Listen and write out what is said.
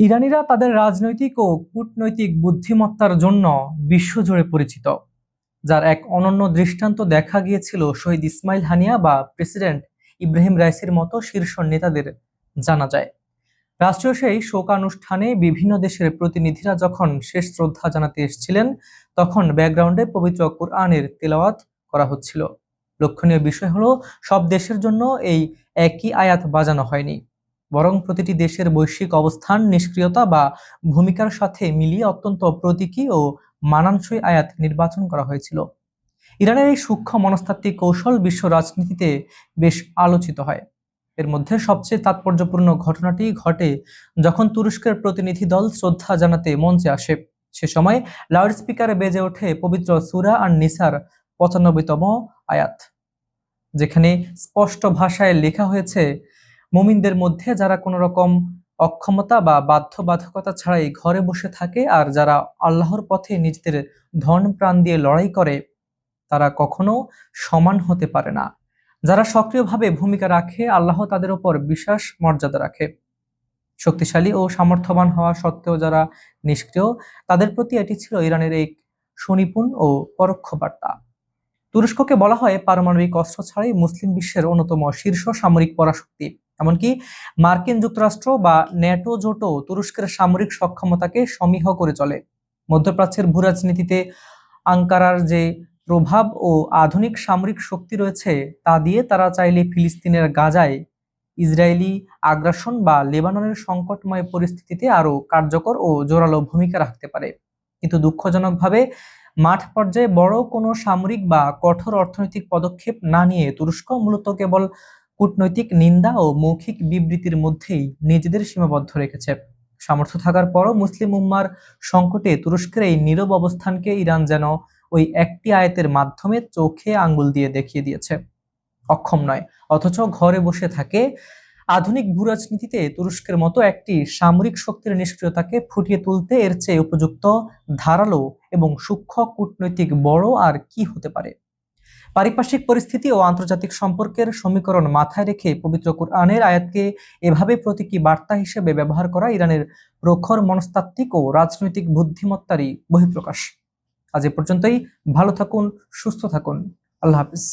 ইরানিরা তাদের রাজনৈতিক ও কূটনৈতিক বুদ্ধিমত্তার জন্য বিশ্বজুড়ে পরিচিত, যার এক অনন্য দৃষ্টান্ত দেখা গিয়েছিল শহীদ ইসমাইল হানিয়া বা প্রেসিডেন্ট ইব্রাহিম রাইসির মতো শীর্ষ নেতাদের জানা যায়। রাষ্ট্রীয় সেই শোকানুষ্ঠানে বিভিন্ন দেশের প্রতিনিধিরা যখন শেষ শ্রদ্ধা জানাতে এসেছিলেন, তখন ব্যাকগ্রাউন্ডে পবিত্র কোরআনের তেলাওয়াত করা হচ্ছিল। লক্ষণীয় বিষয় হলো, সব দেশের জন্য এই একই আয়াত বাজানো হয়নি, বরং প্রতিটি দেশের বৈশ্বিক অবস্থান, নিষ্ক্রিয়তা বা ভূমিকার সাথে মিলিয়ে অত্যন্ত প্রতীকী ও মানানসই আয়াত নির্বাচন করা হয়েছিল। ইরানের এই সূক্ষ্ম মনস্তাত্ত্বিক কৌশল বিশ্ব রাজনীতিতে বেশ আলোচিত হয়। এর মধ্যে সবচেয়ে তাৎপর্যপূর্ণ ঘটনাটি ঘটে যখন তুরস্কের প্রতিনিধি দল শ্রদ্ধা জানাতে মঞ্চে আসে। সে সময় লাউডস্পিকারে বেজে ওঠে পবিত্র সূরা আন-নিসার ৯৫তম আয়াত, যেখানে স্পষ্ট ভাষায় লেখা হয়েছে, মুমিনদের মধ্যে যারা কোনো রকম অক্ষমতা বা বাধ্যবাধকতা ছাড়াই ঘরে বসে থাকে আর যারা আল্লাহর পথে নিজেদের ধন প্রাণ দিয়ে লড়াই করে, তারা কখনো সমান হতে পারে না। যারা সক্রিয়ভাবে ভূমিকা রাখে, আল্লাহ তাদের উপর বিশেষ মর্যাদা রাখে। শক্তিশালী ও সামর্থ্যবান হওয়া সত্ত্বেও যারা নিষ্ক্রিয়, তাদের প্রতি এটি ছিল ইরানের এক সুনিপুণ ও পরোক্ষ বার্তা। তুরস্ককে বলা হয় পারমাণবিক অস্ত্র ছাড়াই মুসলিম বিশ্বের অন্যতম শীর্ষ সামরিক পরাশক্তি। এমনকি মার্কিন যুক্তরাষ্ট্র বা ন্যাটো জোটও তুরস্কের সামরিক সক্ষমতাকে সমীহ করে চলে। মধ্যপ্রাচ্যের ভূরাজনীতিতে আঙ্কারার যে প্রভাব ও আধুনিক সামরিক শক্তি রয়েছে, তা দিয়ে তারা চাইলে ফিলিস্তিনের গাজায় ইসরায়েলি আগ্রাসন বা লেবাননের সংকটময় পরিস্থিতিতে আরও কার্যকর ও জোরালো ভূমিকা রাখতে পারে। কিন্তু দুঃখজনকভাবে মাঠ পর্যায়ে বড় কোনো সামরিক বা কঠোর অর্থনৈতিক পদক্ষেপ না নিয়ে তুরস্ক মূলত কেবল কূটনৈতিক নিন্দা ও মৌখিক বিবৃতির মধ্যেই নিজেদের সীমাবদ্ধ রেখেছে। সামর্থ্য থাকার পরও মুসলিম উম্মার সংকটে তুরস্কের এই নীরব অবস্থানকে ইরান যেন ওই একটি আয়াতের মাধ্যমে চোখে আঙ্গুল দিয়ে দেখিয়ে দিয়েছে, অক্ষম নয়, অথচ ঘরে বসে থাকে। আধুনিক ভূরাজনীতিতে তুরস্কের মতো একটি সামরিক শক্তির নিষ্ক্রিয়তাকে ফুটিয়ে তুলতে এর চেয়ে উপযুক্ত, ধারালো এবং সূক্ষ্ম কূটনৈতিক বড় আর কি হতে পারে। পারিপার্শ্বিক পরিস্থিতি ও আন্তর্জাতিক সম্পর্কের সমীকরণ মাথায় রেখে পবিত্র কোরআনের আয়াতকে এভাবে প্রতীকী বার্তা হিসেবে ব্যবহার করা ইরানের প্রখর মনস্তাত্ত্বিক ও রাজনৈতিক বুদ্ধিমত্তারই বহিঃপ্রকাশ। আজ এ পর্যন্তই। ভালো থাকুন, সুস্থ থাকুন। আল্লাহ হাফিজ।